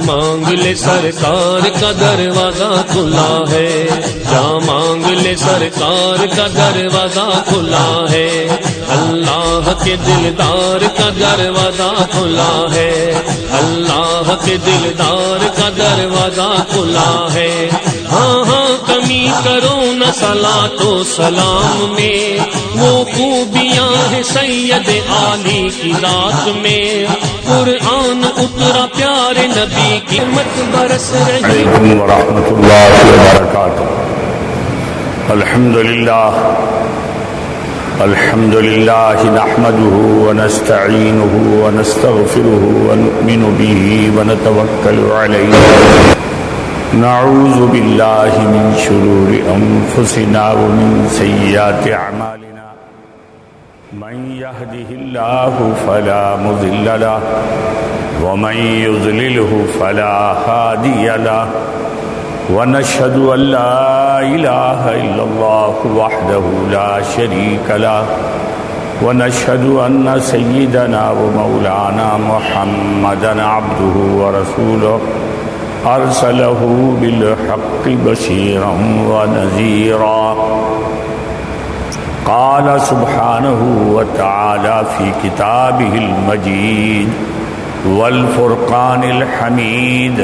مانگ لے سرکار کا دروازہ کھلا ہے، جا مانگ لے سرکار کا دروازہ کھلا ہے، اللہ کے دلدار کا دروازہ کھلا ہے، اللہ کے دلدار کا دروازہ کھلا ہے۔ ہاں ہاں کمی کرو نہ صلاۃ و سلام میں، وہ خوبیاں ہیں سید عالی کی ذات میں، قرآن اترا پیارے نبی کی مت برس رہی۔ علیکم ورحمۃ اللہ وبرکاتہ۔ الحمد للہ نحمده ونستعینه ونستغفره ونؤمن به ونتوکل علیہ، نعوذ باللہ من شرور انفسنا ومن سیئات اعمالنا، من يهده الله فلا مضل له ومن يضلله فلا هادي له، ونشهد أن لا إله إلا الله وحده لا شريك له، ونشهد أن سيدنا ومولانا محمدا عبده ورسوله أرسله بالحق بشيرا ونذيرا۔ قال سبحانه وتعالى في كتابه المجيد والفرقان الحميد،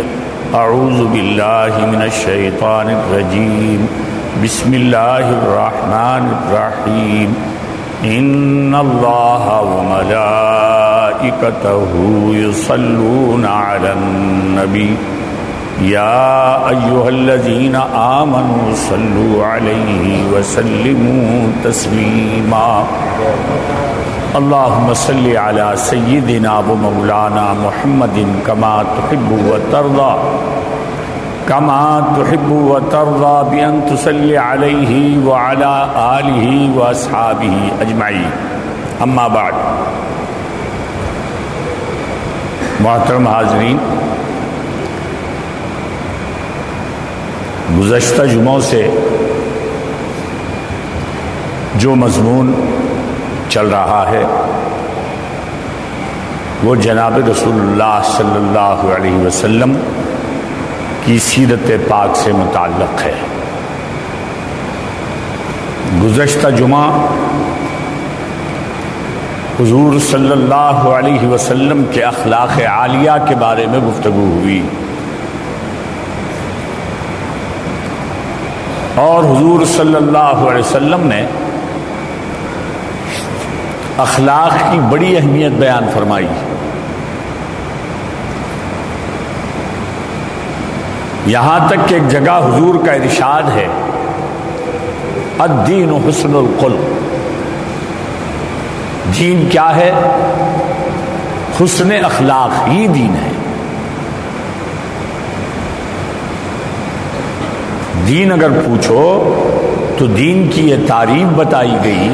اعوذ باللہ من الشیطان الرجیم، بسم اللہ الرحمن الرحیم، ان اللہ وملائکتہ یصلون علی النبی یا ایہا الذین آمنوا صلوا علیہ وسلموا تسلیما۔ اللہم صل علی سیدنا و مولانا محمد کما تحب و ترضى بأن تصلی علیہ وعلی آلہ واصحابہ اجمعین، اما بعد۔ محترم حاضرین، گزشتہ جمعوں سے جو مضمون چل رہا ہے وہ جناب رسول اللہ صلی اللہ علیہ وسلم کی سیرت پاک سے متعلق ہے۔ گزشتہ جمعہ حضور صلی اللہ علیہ وسلم کے اخلاق عالیہ کے بارے میں گفتگو ہوئی، اور حضور صلی اللہ علیہ وسلم نے اخلاق کی بڑی اہمیت بیان فرمائی۔ یہاں تک کہ ایک جگہ حضور کا ارشاد ہے، الدین حسن الخلق، دین کیا ہے؟ حسن اخلاق ہی دین ہے۔ دین اگر پوچھو تو دین کی یہ تعریف بتائی گئی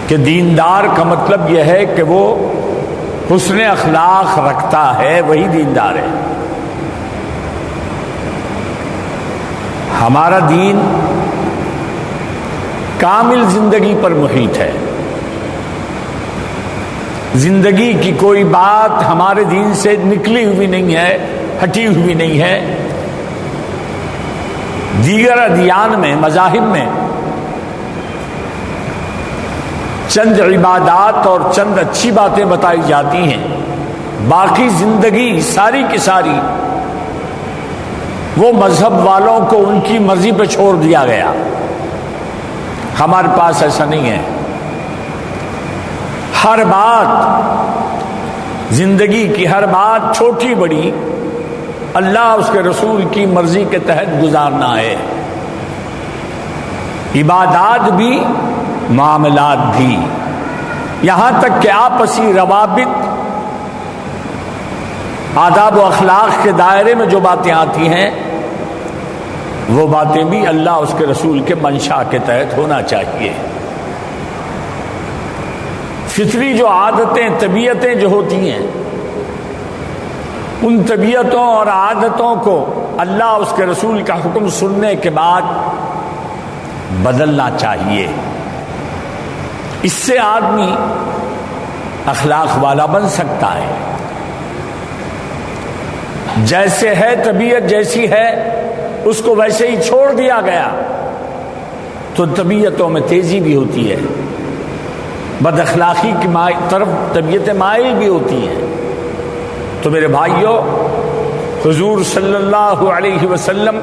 کہ دیندار کا مطلب یہ ہے کہ وہ حسن اخلاق رکھتا ہے، وہی دیندار ہے۔ ہمارا دین کامل زندگی پر محیط ہے، زندگی کی کوئی بات ہمارے دین سے نکلی ہوئی نہیں ہے، ہٹی ہوئی نہیں ہے۔ دیگر ادیان میں، مذاہب میں چند عبادات اور چند اچھی باتیں بتائی جاتی ہیں، باقی زندگی ساری کی ساری وہ مذہب والوں کو ان کی مرضی پہ چھوڑ دیا گیا۔ ہمارے پاس ایسا نہیں ہے۔ ہر بات، زندگی کی ہر بات چھوٹی بڑی اللہ اس کے رسول کی مرضی کے تحت گزارنا ہے، عبادات بھی معاملات بھی، یہاں تک کہ آپسی روابط، آداب و اخلاق کے دائرے میں جو باتیں آتی ہیں وہ باتیں بھی اللہ اس کے رسول کے منشا کے تحت ہونا چاہیے۔ فطری جو عادتیں، طبیعتیں جو ہوتی ہیں، ان طبیعتوں اور عادتوں کو اللہ اس کے رسول کا حکم سننے کے بعد بدلنا چاہیے۔ اس سے آدمی اخلاق والا بن سکتا ہے۔ جیسے ہے طبیعت جیسی ہے اس کو ویسے ہی چھوڑ دیا گیا تو طبیعتوں میں تیزی بھی ہوتی ہے، بد اخلاقی کی طرف طبیعتیں مائل بھی ہوتی ہیں۔ تو میرے بھائیوں، حضور صلی اللہ علیہ وسلم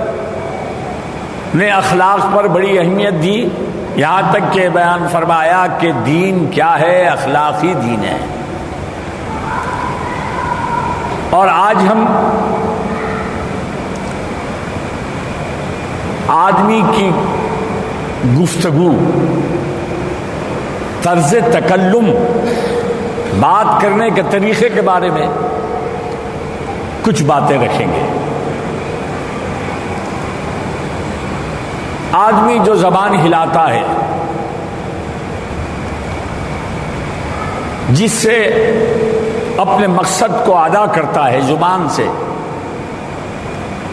نے اخلاق پر بڑی اہمیت دی، یہاں تک کہ بیان فرمایا کہ دین کیا ہے، اخلاقی دین ہے۔ اور آج ہم آدمی کی گفتگو، طرز تکلم، بات کرنے کے طریقے کے بارے میں کچھ باتیں رکھیں گے۔ آدمی جو زبان ہلاتا ہے، جس سے اپنے مقصد کو ادا کرتا ہے زبان سے،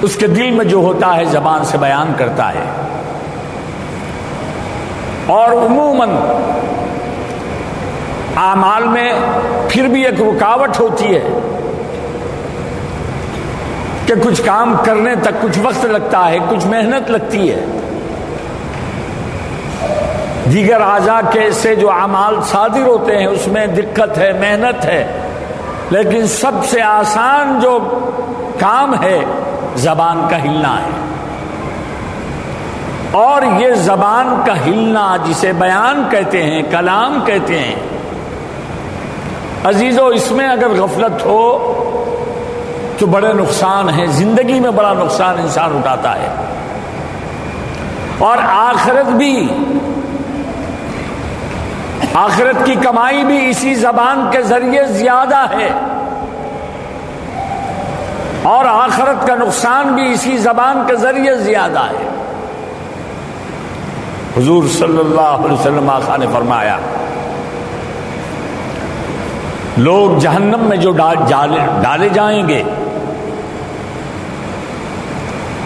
اس کے دل میں جو ہوتا ہے زبان سے بیان کرتا ہے، اور عموماً اعمال میں پھر بھی ایک رکاوٹ ہوتی ہے کہ کچھ کام کرنے تک کچھ وقت لگتا ہے، کچھ محنت لگتی ہے۔ دیگر اعضاء کے سے جو اعمال صادر ہوتے ہیں اس میں دقت ہے، محنت ہے، لیکن سب سے آسان جو کام ہے زبان کا ہلنا ہے۔ اور یہ زبان کا ہلنا، جسے بیان کہتے ہیں، کلام کہتے ہیں، عزیزو، اس میں اگر غفلت ہو تو بڑے نقصان ہیں، زندگی میں بڑا نقصان انسان اٹھاتا ہے، اور آخرت کی کمائی بھی اسی زبان کے ذریعے زیادہ ہے، اور آخرت کا نقصان بھی اسی زبان کے ذریعے زیادہ ہے۔ حضور صلی اللہ علیہ وسلم آقا نے فرمایا، لوگ جہنم میں جو ڈالے جائیں گے،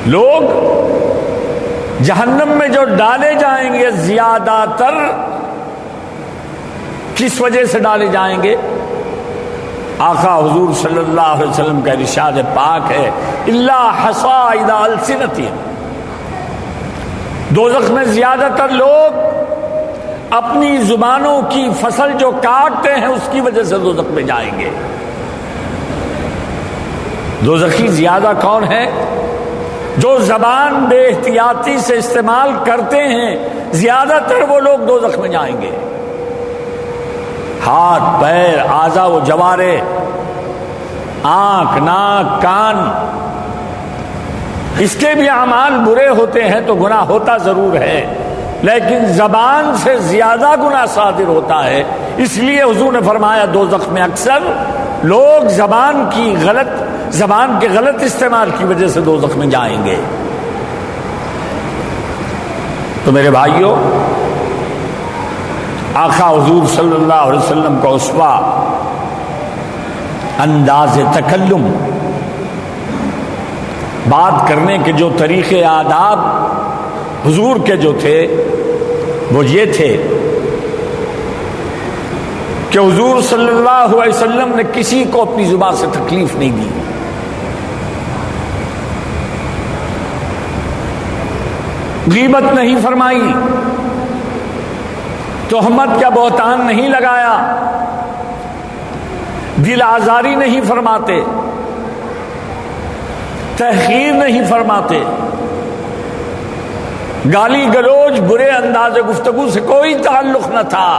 لوگ جہنم میں جو ڈالے جائیں گے، زیادہ تر کس وجہ سے ڈالے جائیں گے؟ آقا حضور صلی اللہ علیہ وسلم کا ارشاد پاک ہے، الا حصائد السنتہم، دوزخ میں زیادہ تر لوگ اپنی زبانوں کی فصل جو کاٹتے ہیں اس کی وجہ سے دوزخ میں جائیں گے۔ دوزخی زیادہ کون ہے؟ جو زبان بے احتیاطی سے استعمال کرتے ہیں، زیادہ تر وہ لوگ دوزخ میں جائیں گے۔ ہاتھ، پیر، اعضاء و جوارے، آنکھ، ناک، کان، اس کے بھی اعمال برے ہوتے ہیں تو گناہ ہوتا ضرور ہے، لیکن زبان سے زیادہ گناہ صادر ہوتا ہے۔ اس لیے حضور نے فرمایا دوزخ میں اکثر لوگ زبان کے غلط استعمال کی وجہ سے دوزخ میں جائیں گے۔ تو میرے بھائیوں، آقا حضور صلی اللہ علیہ وسلم کا اسوہ انداز تکلم، بات کرنے کے جو طریقے آداب حضور کے جو تھے وہ یہ تھے کہ حضور صلی اللہ علیہ وسلم نے کسی کو اپنی زبان سے تکلیف نہیں دی۔ غیبت نہیں فرمائی، تہمت کا بہتان نہیں لگایا، دل آزاری نہیں فرماتے، تحقیر نہیں فرماتے، گالی گلوچ، برے انداز گفتگو سے کوئی تعلق نہ تھا۔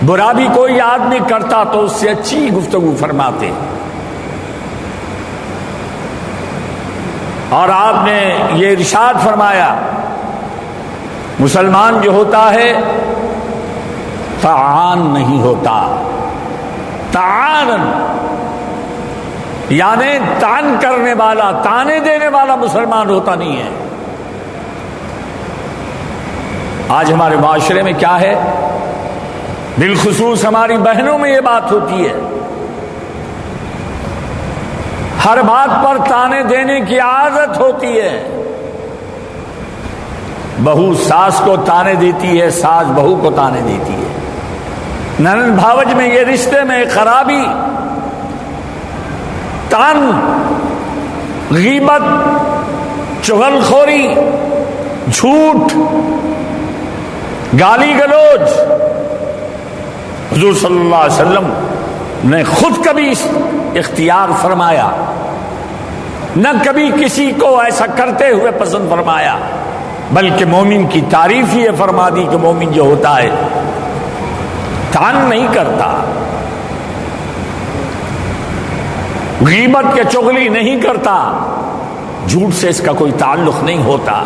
برا بھی کوئی آدمی کرتا تو اس سے اچھی گفتگو فرماتے، اور آپ نے یہ ارشاد فرمایا، مسلمان جو ہوتا ہے طعان نہیں ہوتا، طعان یعنی تان کرنے والا، تانے دینے والا مسلمان ہوتا نہیں ہے۔ آج ہمارے معاشرے میں کیا ہے؟ بالخصوص ہماری بہنوں میں یہ بات ہوتی ہے، ہر بات پر تانے دینے کی عادت ہوتی ہے۔ بہو ساس کو تانے دیتی ہے، ساس بہو کو تانے دیتی ہے، نند بھاوج میں یہ رشتے میں خرابی طعن، غیبت، چغل خوری، جھوٹ، گالی گلوچ، حضور صلی اللہ علیہ وسلم نے خود کبھی اختیار فرمایا، نہ کبھی کسی کو ایسا کرتے ہوئے پسند فرمایا، بلکہ مومن کی تعریف ہی فرما دی کہ مومن جو ہوتا ہے طعن نہیں کرتا، غیبت کے چغلی نہیں کرتا، جھوٹ سے اس کا کوئی تعلق نہیں ہوتا۔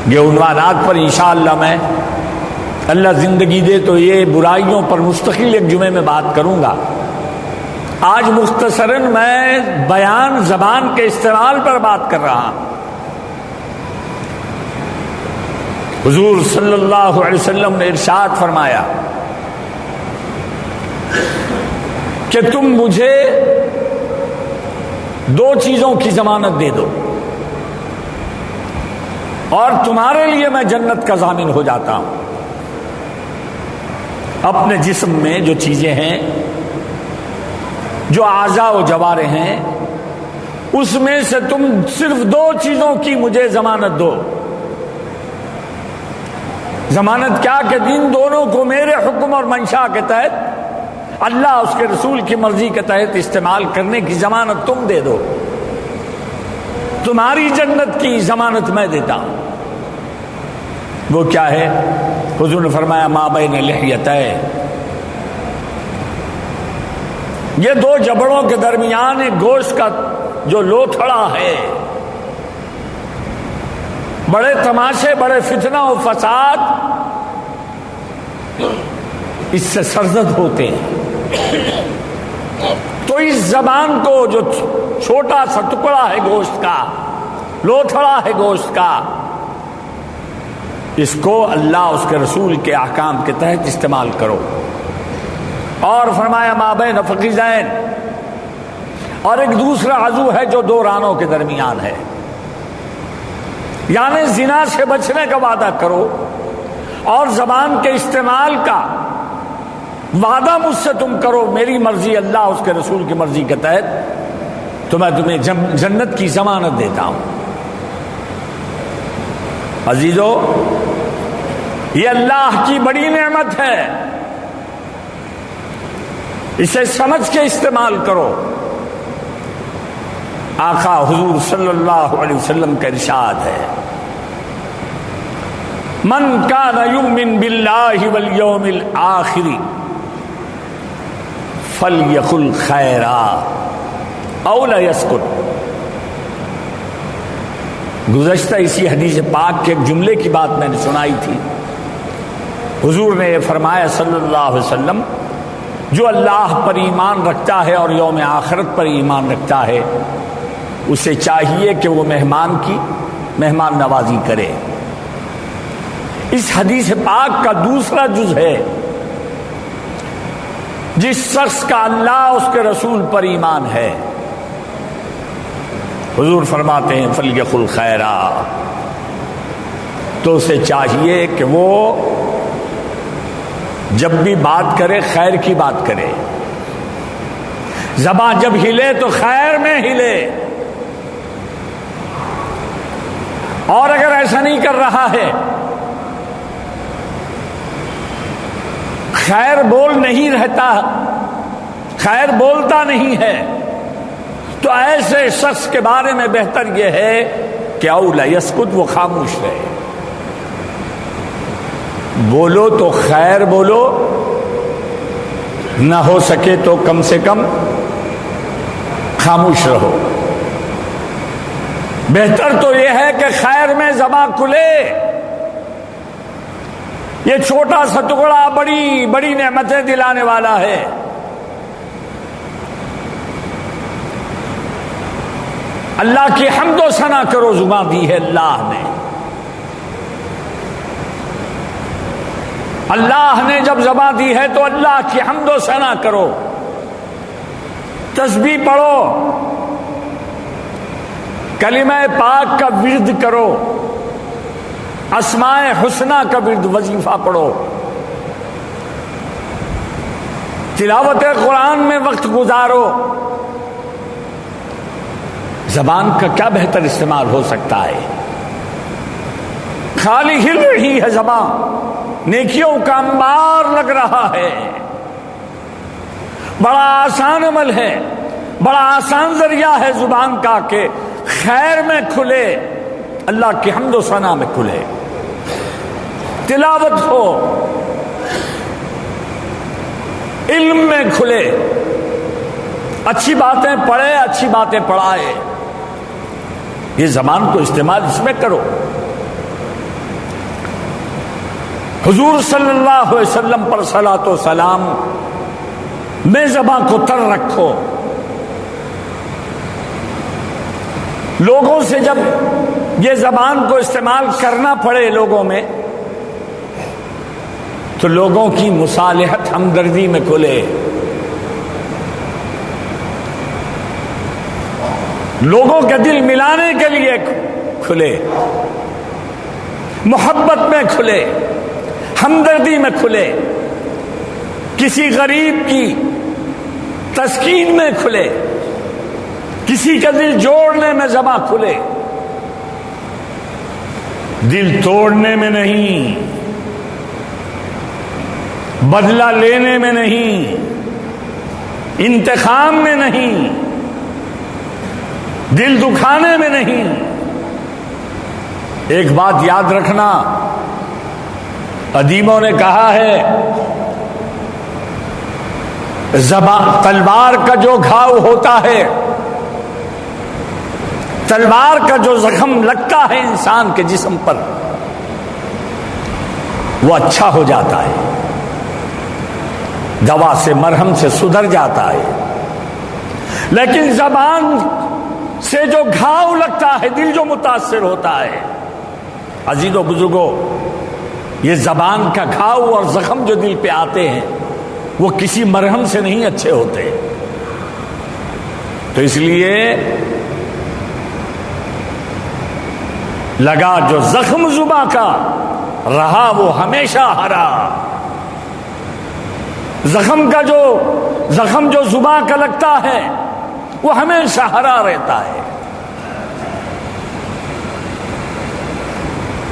یہ عنوانات پر انشاءاللہ میں اللہ زندگی دے تو یہ برائیوں پر مستقل ایک جمعے میں بات کروں گا۔ آج مختصراً میں بیان زبان کے استعمال پر بات کر رہا ہوں۔ حضور صلی اللہ علیہ وسلم نے ارشاد فرمایا کہ تم مجھے دو چیزوں کی ضمانت دے دو اور تمہارے لیے میں جنت کا ضامن ہو جاتا ہوں۔ اپنے جسم میں جو چیزیں ہیں، جو اعضاء و جوارح ہیں، اس میں سے تم صرف دو چیزوں کی مجھے ضمانت دو۔ ضمانت کیا کہ ان دونوں کو میرے حکم اور منشا کے تحت، اللہ اس کے رسول کی مرضی کے تحت استعمال کرنے کی ضمانت تم دے دو، تمہاری جنت کی ضمانت میں دیتا ہوں۔ وہ کیا ہے؟ حضور نے فرمایا ما بین لحیتین، یہ دو جبڑوں کے درمیان ایک گوشت کا جو لوتھڑا ہے، بڑے تماشے، بڑے فتنہ و فساد اس سے سرزد ہوتے ہیں۔ تو اس زبان کو، جو چھوٹا سا ٹکڑا ہے گوشت کا، لوتھڑا ہے گوشت کا، اس کو اللہ اس کے رسول کے احکام کے تحت استعمال کرو۔ اور فرمایا ما بین فخذین، اور ایک دوسرا عضو ہے جو دو رانوں کے درمیان ہے، یعنی زنا سے بچنے کا وعدہ کرو اور زبان کے استعمال کا وعدہ مجھ سے تم کرو، میری مرضی، اللہ اس کے رسول کی مرضی کے تحت تو میں تمہیں جنت کی ضمانت دیتا ہوں۔ عزیزو، یہ اللہ کی بڑی نعمت ہے، اسے سمجھ کے استعمال کرو۔ آقا حضور صلی اللہ علیہ وسلم کا ارشاد ہے من کان یؤمن باللہ والیوم الآخر فلیقل خیرا او لیسکت۔ گزشتہ اسی حدیث پاک کے ایک جملے کی بات میں نے سنائی تھی۔ حضور نے یہ فرمایا صلی اللہ علیہ وسلم، جو اللہ پر ایمان رکھتا ہے اور یوم آخرت پر ایمان رکھتا ہے، اسے چاہیے کہ وہ مہمان کی مہمان نوازی کرے۔ اس حدیث پاک کا دوسرا جز ہے جس شخص کا اللہ اس کے رسول پر ایمان ہے، حضور فرماتے ہیں فلیقل خیرا، تو اسے چاہیے کہ وہ جب بھی بات کرے خیر کی بات کرے، زبان جب ہلے تو خیر میں ہلے، اور اگر ایسا نہیں کر رہا ہے، خیر بول نہیں رہتا، خیر بولتا نہیں ہے، تو ایسے شخص کے بارے میں بہتر یہ ہے کہ اولا یسکت، وہ خاموش رہے۔ بولو تو خیر بولو، نہ ہو سکے تو کم سے کم خاموش رہو۔ بہتر تو یہ ہے کہ خیر میں زباں کھلے۔ یہ چھوٹا سا ٹکڑا بڑی بڑی نعمتیں دلانے والا ہے۔ اللہ کی حمد و ثنا کرو، زبان دی ہے اللہ نے۔ اللہ نے جب زبان دی ہے تو اللہ کی حمد و ثنا کرو، تسبیح پڑھو، کلمہ پاک کا ورد کرو، اسماء حسنہ کا ورد وظیفہ پڑھو، تلاوت قرآن میں وقت گزارو، زبان کا کیا بہتر استعمال ہو سکتا ہے؟ خالی ہل رہی ہے زبان، نیکیوں کا انبار لگ رہا ہے، بڑا آسان عمل ہے، بڑا آسان ذریعہ ہے زبان کا کہ خیر میں کھلے، اللہ کی حمد و ثنا میں کھلے، تلاوت ہو، علم میں کھلے، اچھی باتیں پڑھے، اچھی باتیں پڑھائے۔ یہ زبان کو استعمال اس میں کرو۔ حضور صلی اللہ علیہ وسلم پر صلاۃ و سلام میں زبان کو تر رکھو۔ لوگوں سے جب یہ زبان کو استعمال کرنا پڑے لوگوں میں، تو لوگوں کی مصالحت ہمدردی میں کھلے، لوگوں کے دل ملانے کے لیے کھلے، محبت میں کھلے، ہمدردی میں کھلے، کسی غریب کی تسکین میں کھلے، کسی کا دل جوڑنے میں زبان کھلے، دل توڑنے میں نہیں، بدلہ لینے میں نہیں، انتقام میں نہیں، دل دکھانے میں نہیں۔ ایک بات یاد رکھنا، ادیبوں نے کہا ہے تلوار کا جو گھاؤ ہوتا ہے، تلوار کا جو زخم لگتا ہے انسان کے جسم پر، وہ اچھا ہو جاتا ہے، دوا سے مرہم سے سدھر جاتا ہے، لیکن زبان سے جو گھاؤ لگتا ہے، دل جو متاثر ہوتا ہے، عزیزو بزرگو، یہ زبان کا گھاؤ اور زخم جو دل پہ آتے ہیں وہ کسی مرہم سے نہیں اچھے ہوتے۔ تو اس لیے لگا جو زخم زباں کا رہا وہ ہمیشہ ہرا۔ زخم جو زباں کا لگتا ہے وہ ہمیشہ ہرا رہتا ہے۔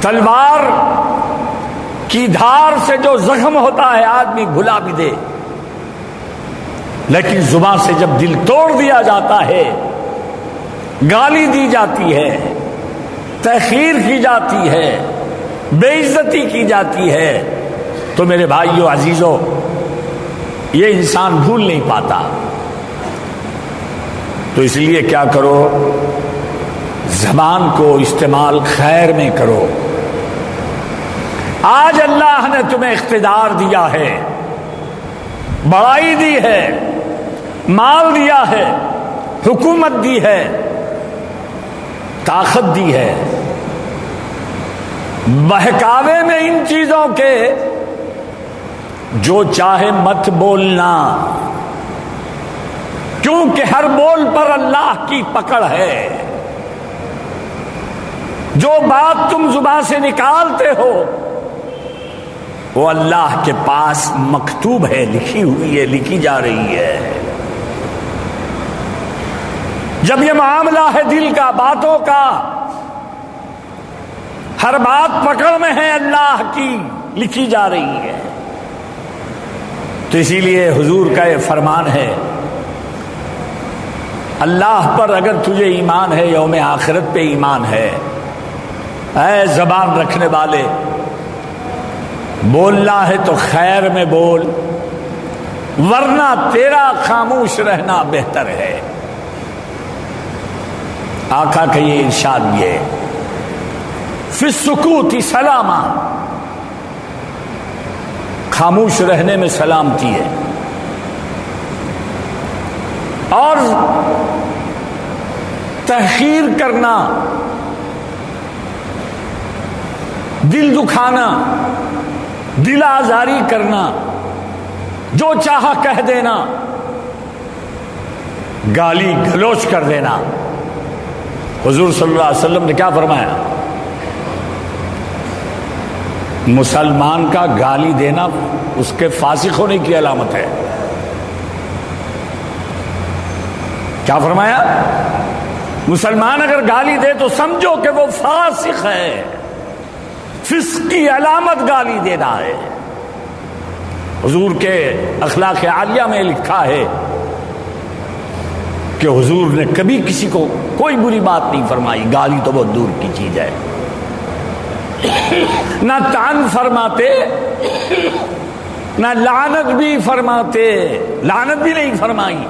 تلوار کی دھار سے جو زخم ہوتا ہے آدمی بھلا بھی دے، لیکن زبان سے جب دل توڑ دیا جاتا ہے، گالی دی جاتی ہے، تحقیر کی جاتی ہے، بے عزتی کی جاتی ہے، تو میرے بھائیو عزیزو، یہ انسان بھول نہیں پاتا۔ تو اس لیے کیا کرو، زبان کو استعمال خیر میں کرو۔ آج اللہ نے تمہیں اقتدار دیا ہے، بڑائی دی ہے، مال دیا ہے، حکومت دی ہے، طاقت دی ہے، بہکاوے میں ان چیزوں کے جو چاہے مت بولنا، کیونکہ ہر بول پر اللہ کی پکڑ ہے۔ جو بات تم زبان سے نکالتے ہو وہ اللہ کے پاس مکتوب ہے، لکھی ہوئی ہے، لکھی جا رہی ہے۔ جب یہ معاملہ ہے دل کا، باتوں کا، ہر بات پکڑ میں ہے اللہ کی، لکھی جا رہی ہے۔ تو اسی لیے حضور کا یہ فرمان ہے، اللہ پر اگر تجھے ایمان ہے، یوم آخرت پہ ایمان ہے، اے زبان رکھنے والے، بولنا ہے تو خیر میں بول، ورنہ تیرا خاموش رہنا بہتر ہے۔ آقا کا یہ ارشاد یہ فی السکوت سلامہ، خاموش رہنے میں سلامتی ہے، اور تحقیر کرنا، دل دکھانا، دل آزاری کرنا، جو چاہا کہہ دینا، گالی گلوچ کر دینا۔ حضور صلی اللہ علیہ وسلم نے کیا فرمایا؟ مسلمان کا گالی دینا اس کے فاسق ہونے کی علامت ہے۔ کیا فرمایا؟ مسلمان اگر گالی دے تو سمجھو کہ وہ فاسق ہے، فسق کی علامت گالی دینا ہے۔ حضور کے اخلاق عالیہ میں لکھا ہے کہ حضور نے کبھی کسی کو کوئی بری بات نہیں فرمائی، گالی تو بہت دور کی چیز ہے، نہ طعن فرماتے نہ لعنت بھی فرماتے، لعنت بھی نہیں فرمائی۔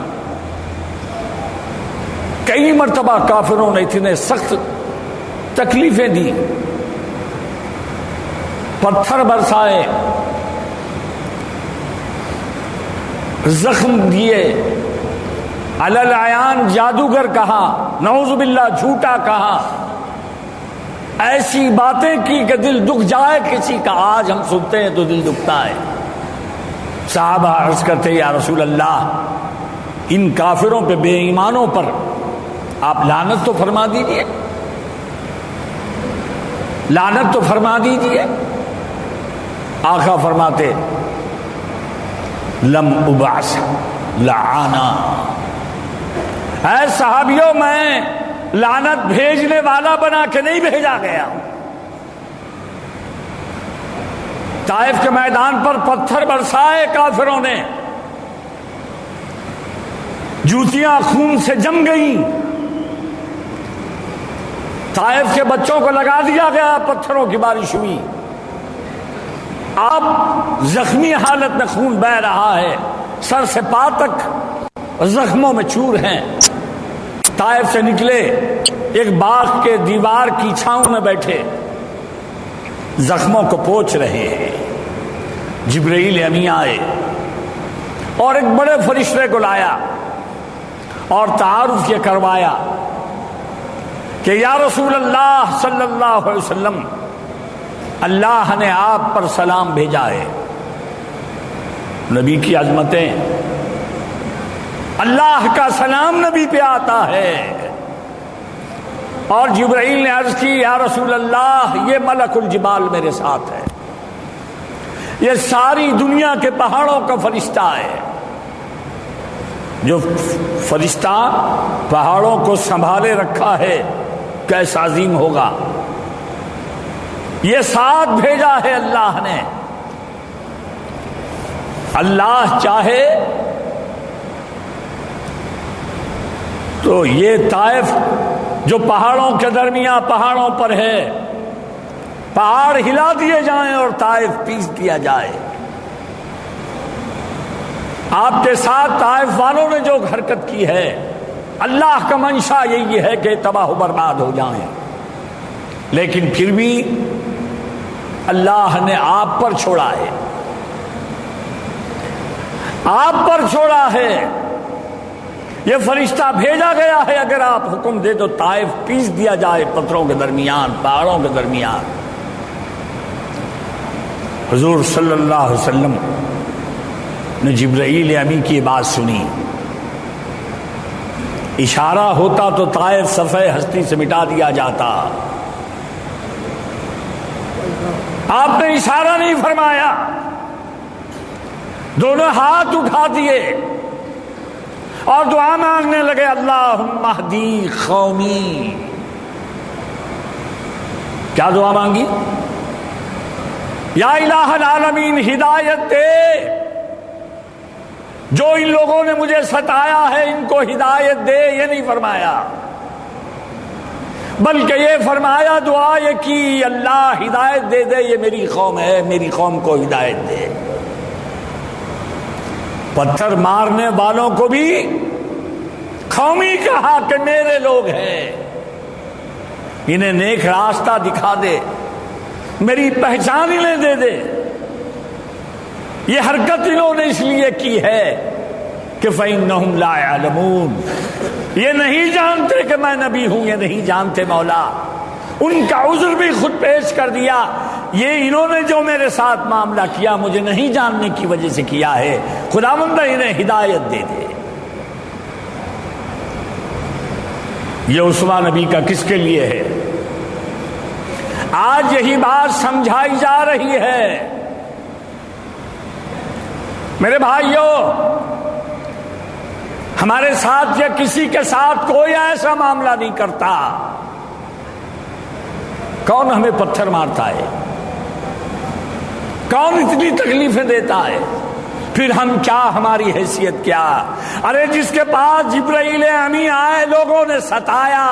کئی مرتبہ کافروں نے اتنے سخت تکلیفیں دی، پتھر برسائے، زخم دیے، علی العیان جادوگر کہا، نعوذ باللہ جھوٹا کہا، ایسی باتیں کی کہ دل دکھ جائے کسی کا۔ آج ہم سنتے ہیں تو دل دکھتا ہے۔ صحابہ عرض کرتے یا رسول اللہ، ان کافروں پہ، بے ایمانوں پر آپ لعنت تو فرما دیجئے، لعنت تو فرما دیجئے۔ آقا فرماتے لم ابعث لعانا، اے صحابیوں میں لعنت بھیجنے والا بنا کے نہیں بھیجا گیا۔ طائف کے میدان پر پتھر برسائے کافروں نے، جوتیاں خون سے جم گئیں، طائف کے بچوں کو لگا دیا گیا، پتھروں کی بارش ہوئی، آپ زخمی حالت میں خون بہہ رہا ہے، سر سے پا تک زخموں میں چور ہیں۔ طائف سے نکلے، ایک باغ کے دیوار کی چھاؤں میں بیٹھے، زخموں کو پوچھ رہے ہیں۔ جبرائیل امین آئے اور ایک بڑے فرشتے کو لایا اور تعارف یہ کروایا کہ یا رسول اللہ صلی اللہ علیہ وسلم، اللہ نے آپ پر سلام بھیجا ہے۔ نبی کی عظمتیں، اللہ کا سلام نبی پہ آتا ہے۔ اور جبرائیل نے عرض کی یا رسول اللہ، یہ ملک الجبال میرے ساتھ ہے، یہ ساری دنیا کے پہاڑوں کا فرشتہ ہے۔ جو فرشتہ پہاڑوں کو سنبھالے رکھا ہے کیسا عظیم ہوگا۔ یہ ساتھ بھیجا ہے اللہ نے۔ اللہ چاہے تو یہ طائف جو پہاڑوں کے درمیان پہاڑوں پر ہے، پہاڑ ہلا دیے جائیں اور طائف پیس دیا جائے۔ آپ کے ساتھ طائف والوں نے جو حرکت کی ہے، اللہ کا منشا یہی ہے کہ تباہ و برباد ہو جائیں، لیکن پھر بھی اللہ نے آپ پر چھوڑا ہے، آپ پر چھوڑا ہے۔ یہ فرشتہ بھیجا گیا ہے، اگر آپ حکم دے تو طائف پیس دیا جائے پتھروں کے درمیان، پہاڑوں کے درمیان۔ حضور صلی اللہ علیہ وسلم نے جبرائیل امی کی بات سنی، اشارہ ہوتا تو طائف صفحہ ہستی سے مٹا دیا جاتا۔ آپ نے اشارہ نہیں فرمایا، دونوں ہاتھ اٹھا دیے اور دعا مانگنے لگے، اللہم اہدی قومی۔ کیا دعا مانگی؟ یا الہ العالمین، ہدایت دے، جو ان لوگوں نے مجھے ستایا ہے ان کو ہدایت دے۔ یہ نہیں فرمایا، بلکہ یہ فرمایا، دعا یہ کی، اللہ ہدایت دے دے، یہ میری قوم ہے، میری قوم کو ہدایت دے۔ پتھر مارنے والوں کو بھی قومی کہا کہ میرے لوگ ہیں، انہیں نیک راستہ دکھا دے، میری پہچان انہیں دے دے۔ یہ حرکت انہوں نے اس لیے کی ہے کہ فَإِنَّهُمْ لَا يَعْلَمُونَ، یہ نہیں جانتے کہ میں نبی ہوں، یہ نہیں جانتے مولا۔ ان کا عذر بھی خود پیش کر دیا، یہ انہوں نے جو میرے ساتھ معاملہ کیا مجھے نہیں جاننے کی وجہ سے کیا ہے، خداوند انہیں ہدایت دے دے۔ یہ اسوہ نبی کا کس کے لیے ہے؟ آج یہی بات سمجھائی جا رہی ہے۔ میرے بھائیوں، ہمارے ساتھ یا کسی کے ساتھ کوئی ایسا معاملہ نہیں کرتا. کون ہمیں پتھر مارتا ہے؟ کون اتنی تکلیفیں دیتا ہے؟ پھر ہم کیا، ہماری حیثیت کیا؟ ارے جس کے پاس جبرائیل امین آئے لوگوں نے ستایا،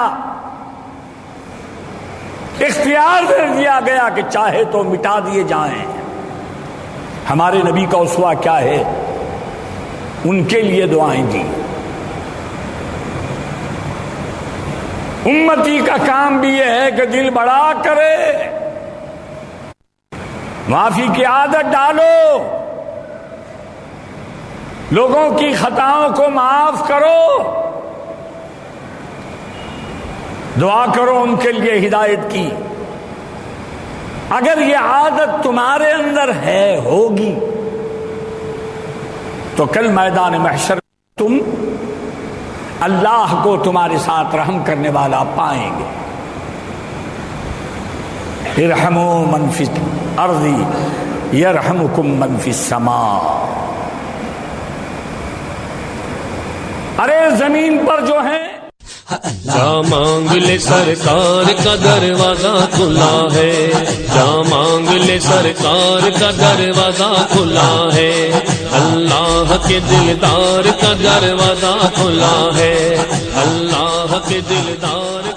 اختیار دے دیا گیا کہ چاہے تو مٹا دیے جائیں. ہمارے نبی کا اسوہ کیا ہے؟ ان کے لیے دعائیں دی. امتی کا کام بھی یہ ہے کہ دل بڑا کرے، معافی کی عادت ڈالو، لوگوں کی خطاؤں کو معاف کرو، دعا کرو ان کے لیے ہدایت کی. اگر یہ عادت تمہارے اندر ہے، ہوگی، تو کل میدان محشر تم اللہ کو تمہارے ساتھ رحم کرنے والا پائیں گے. ارحموا من فی الارض یرحمکم من فی السماء. ارے زمین پر جو ہیں، جا مانگ لے سرکار کا دروازہ کھلا ہے، جا مانگ لے سرکار کا دروازہ کھلا ہے، اللہ کے دلدار کا دروازہ کھلا ہے، اللہ کے دلدار